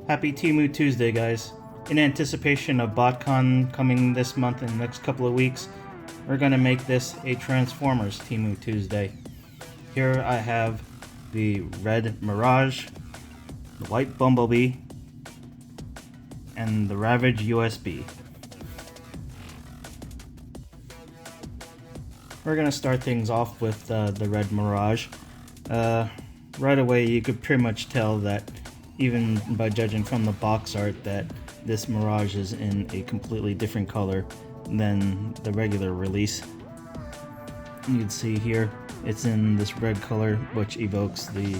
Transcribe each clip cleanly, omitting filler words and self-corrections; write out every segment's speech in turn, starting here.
Happy Temu Tuesday, guys. In anticipation of Botcon coming this month in the next couple of weeks, we're going to make this a Transformers Temu Tuesday. Here I have the red Mirage, the white Bumblebee, and the Ravage USB. We're going to start things off with the red Mirage. Right away you could pretty much tell that, even by judging from the box art, that this Mirage is in a completely different color than the regular release. You can see here it's in this red color, which evokes the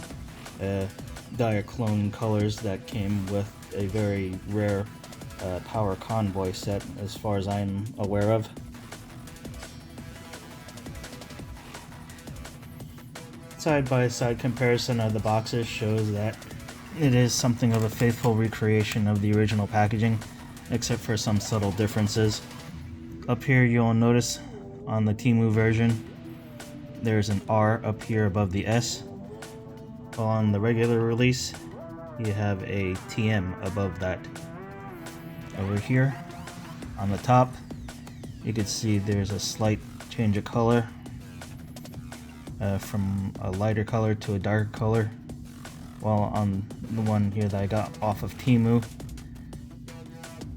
Diaclone colors that came with a very rare Power Convoy set, as far as I'm aware of. Side-by-side comparison of the boxes shows that it is something of a faithful recreation of the original packaging, except for some subtle differences. Up here you'll notice on the Temu version there's an R up here above the S. On the regular release you have a TM above that. Over here on the top you can see there's a slight change of color, from a lighter color to a darker color, while on the one here that I got off of Temu,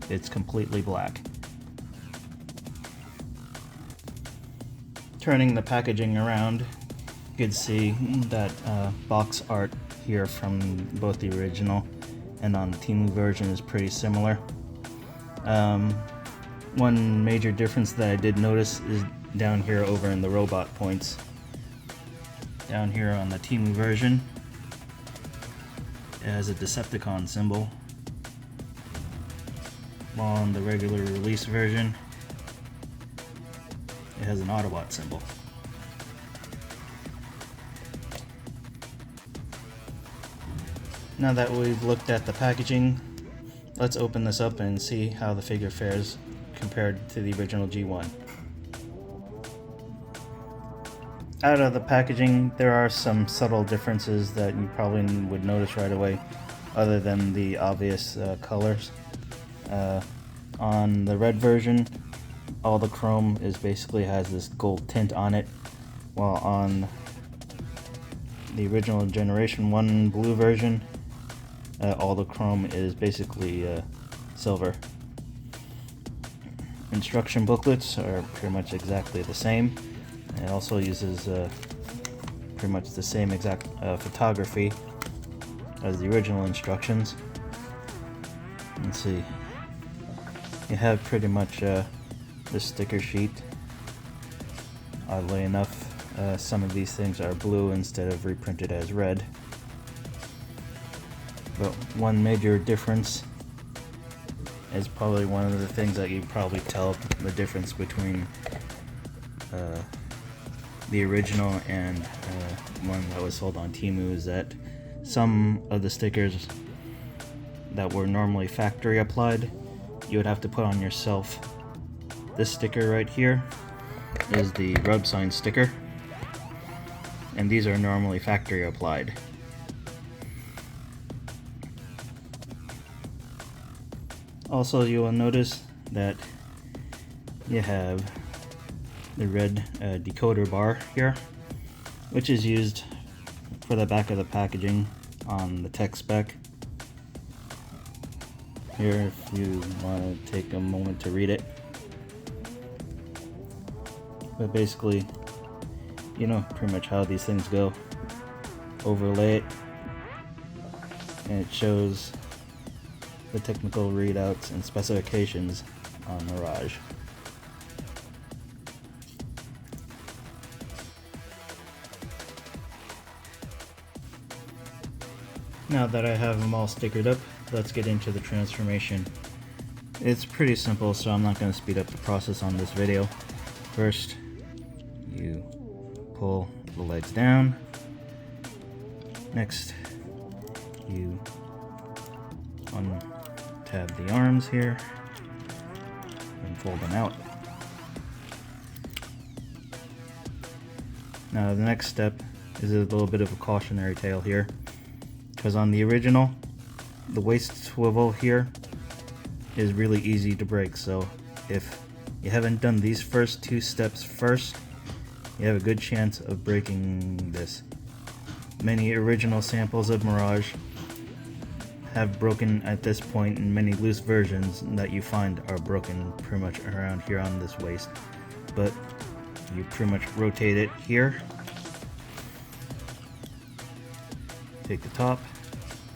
it's completely black. Turning the packaging around, you can see that box art here from both the original and on the Temu version is pretty similar. One major difference that I did notice is down here over in the robot points. Down here on the Temu version, it has a Decepticon symbol, while on the regular release version, it has an Autobot symbol. Now that we've looked at the packaging, let's open this up and see how the figure fares compared to the original G1. Out of the packaging, there are some subtle differences that you probably would notice right away, other than the obvious colors. On the red version, all the chrome basically has this gold tint on it, while on the original Generation 1 blue version, all the chrome is basically silver. Instruction booklets are pretty much exactly the same. It also uses pretty much the same exact photography as the original instructions. Let's see. You have pretty much the sticker sheet. Oddly enough, some of these things are blue instead of reprinted as red. But one major difference is probably one of the things that you probably tell the difference between the original and one that was sold on Temu, is that some of the stickers that were normally factory applied, you would have to put on yourself. This sticker right here is the rub sign sticker, and these are normally factory applied. Also, you will notice that you have the red decoder bar here, which is used for the back of the packaging on the tech spec. Here, if you want to take a moment to read it. But basically, you know pretty much how these things go. Overlay it, and it shows the technical readouts and specifications on Mirage. Now that I have them all stickered up, let's get into the transformation. It's pretty simple, so I'm not going to speed up the process on this video. First, you pull the legs down. Next, you untab the arms here and fold them out. Now the next step is a little bit of a cautionary tale here, because on the original the waist swivel here is really easy to break, so if you haven't done these first two steps first, you have a good chance of breaking this. Many original samples of Mirage have broken at this point, and many loose versions that you find are broken pretty much around here on this waist. But you pretty much rotate it here, take the top,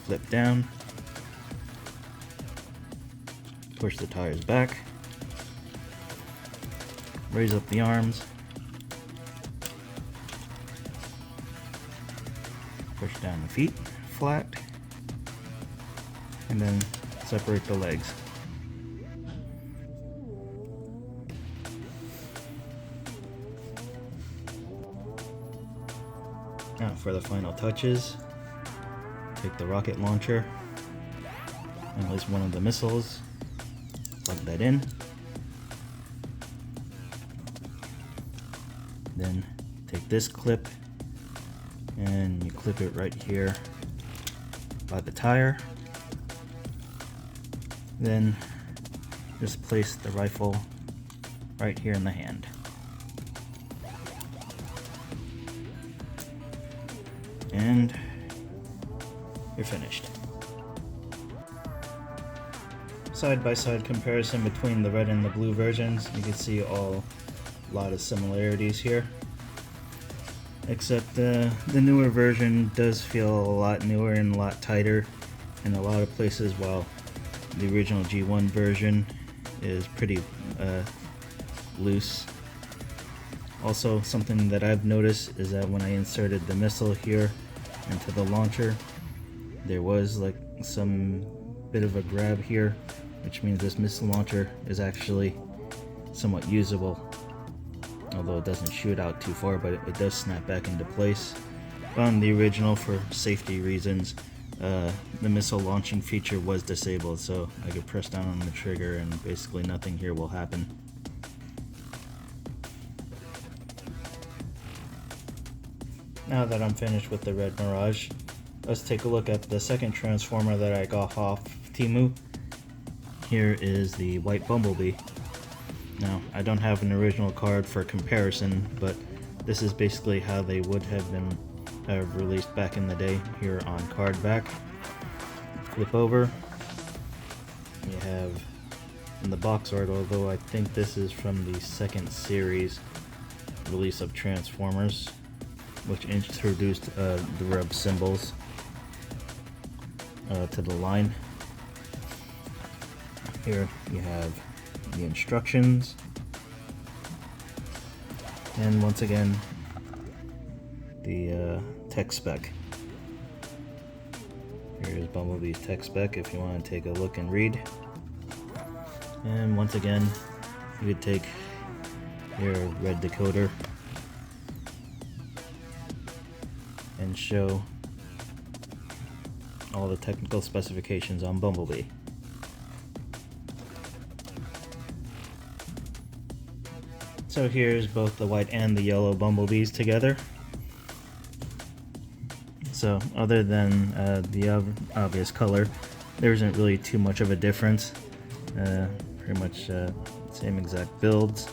flip down, push the tires back, raise up the arms, push down the feet flat, and then separate the legs. Now for the final touches, take the rocket launcher and place one of the missiles, plug that in, then take this clip and you clip it right here by the tire, then just place the rifle right here in the hand. And you're finished. Side-by-side comparison between the red and the blue versions. You can see a lot of similarities here. Except the newer version does feel a lot newer and a lot tighter in a lot of places, while the original G1 version is pretty loose. Also, something that I've noticed is that when I inserted the missile here into the launcher, there was like some bit of a grab here, which means this missile launcher is actually somewhat usable. Although it doesn't shoot out too far, but it does snap back into place. On the original, for safety reasons, the missile launching feature was disabled, so I could press down on the trigger and basically nothing here will happen. Now that I'm finished with the red Mirage, let's take a look at the second transformer that I got off Temu. Here is the white Bumblebee. Now, I don't have an original card for comparison, but this is basically how they would have been released back in the day, here on card back. Flip over, you have in the box art, although I think this is from the second series release of Transformers, which introduced the rub symbols to the line. Here you have the instructions, and once again the tech spec. Here's Bumblebee's tech spec if you want to take a look and read. And once again, you could take your red decoder and show all the technical specifications on Bumblebee. So here's both the white and the yellow Bumblebees together. So other than the obvious color, there isn't really too much of a difference. Pretty much same exact builds.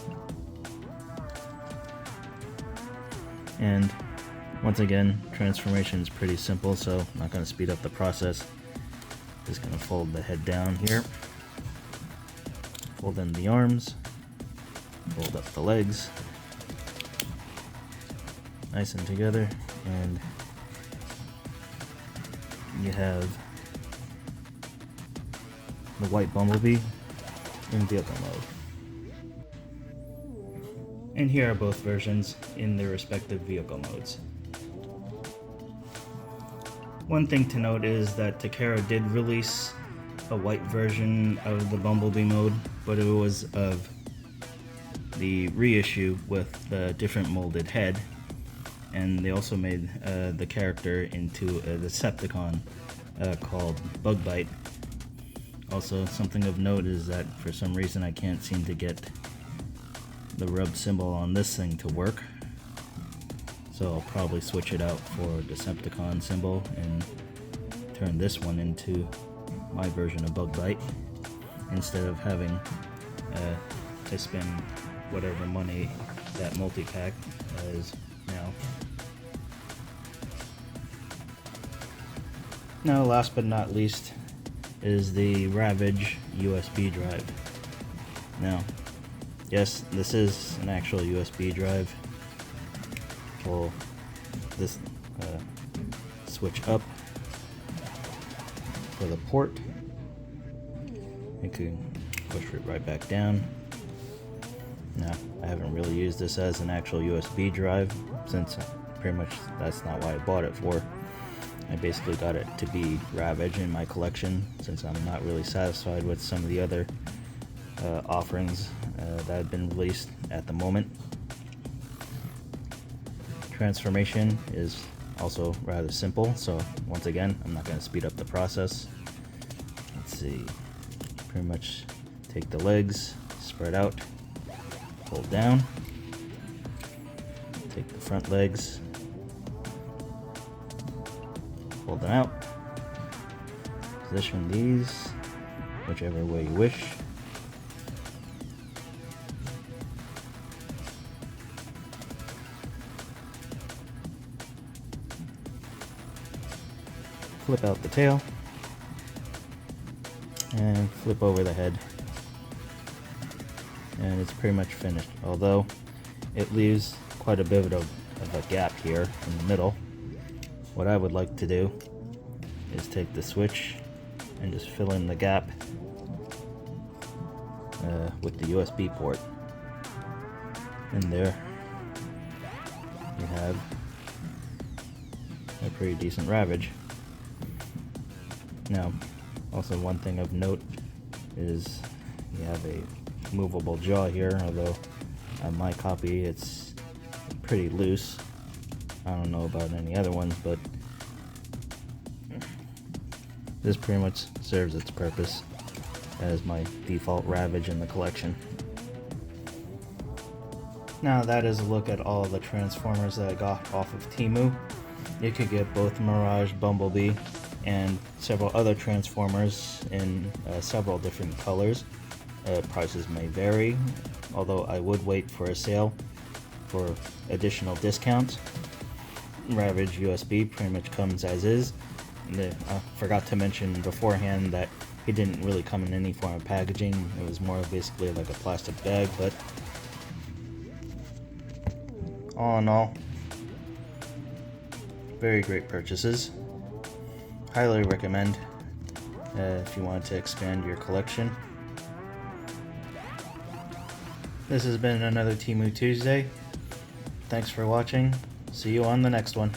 And once again, transformation is pretty simple, so I'm not going to speed up the process. Just going to fold the head down here, fold in the arms, fold up the legs, nice and together, and you have the white Bumblebee in vehicle mode. And here are both versions in their respective vehicle modes. One thing to note is that Takara did release a white version of the Bumblebee mode, but it was of the reissue with the different molded head, and they also made the character into a Decepticon called Bugbite. Also, something of note is that for some reason I can't seem to get the rub symbol on this thing to work, so I'll probably switch it out for Decepticon symbol and turn this one into my version of Bug Bite, instead of having to spend whatever money that multi-pack is now. Now, last but not least is the Ravage USB drive. Now, yes, this is an actual USB drive. Pull this switch up for the port. You can push it right back down. Now, I haven't really used this as an actual USB drive, since pretty much that's not why I bought it for. I basically got it to be Ravage in my collection, since I'm not really satisfied with some of the other offerings that have been released at the moment. Transformation is also rather simple, so once again, I'm not going to speed up the process. Let's see, pretty much take the legs, spread out, hold down, take the front legs, hold them out, position these whichever way you wish. Flip out the tail and flip over the head, and it's pretty much finished, although it leaves quite a bit of a gap here in the middle. What I would like to do is take the switch and just fill in the gap with the USB port, and there you have a pretty decent Ravage. Now, also one thing of note is you have a movable jaw here, although on my copy it's pretty loose. I don't know about any other ones, but this pretty much serves its purpose as my default Ravage in the collection. Now that is a look at all the Transformers that I got off of Temu. You could get both Mirage, Bumblebee, and several other Transformers in several different colors. Prices may vary, although I would wait for a sale for additional discounts. Ravage USB pretty much comes as is. I forgot to mention beforehand that it didn't really come in any form of packaging. It was more basically like a plastic bag, but all in all, very great purchases. Highly recommend if you want to expand your collection. This has been another Temu Tuesday. Thanks for watching. See you on the next one.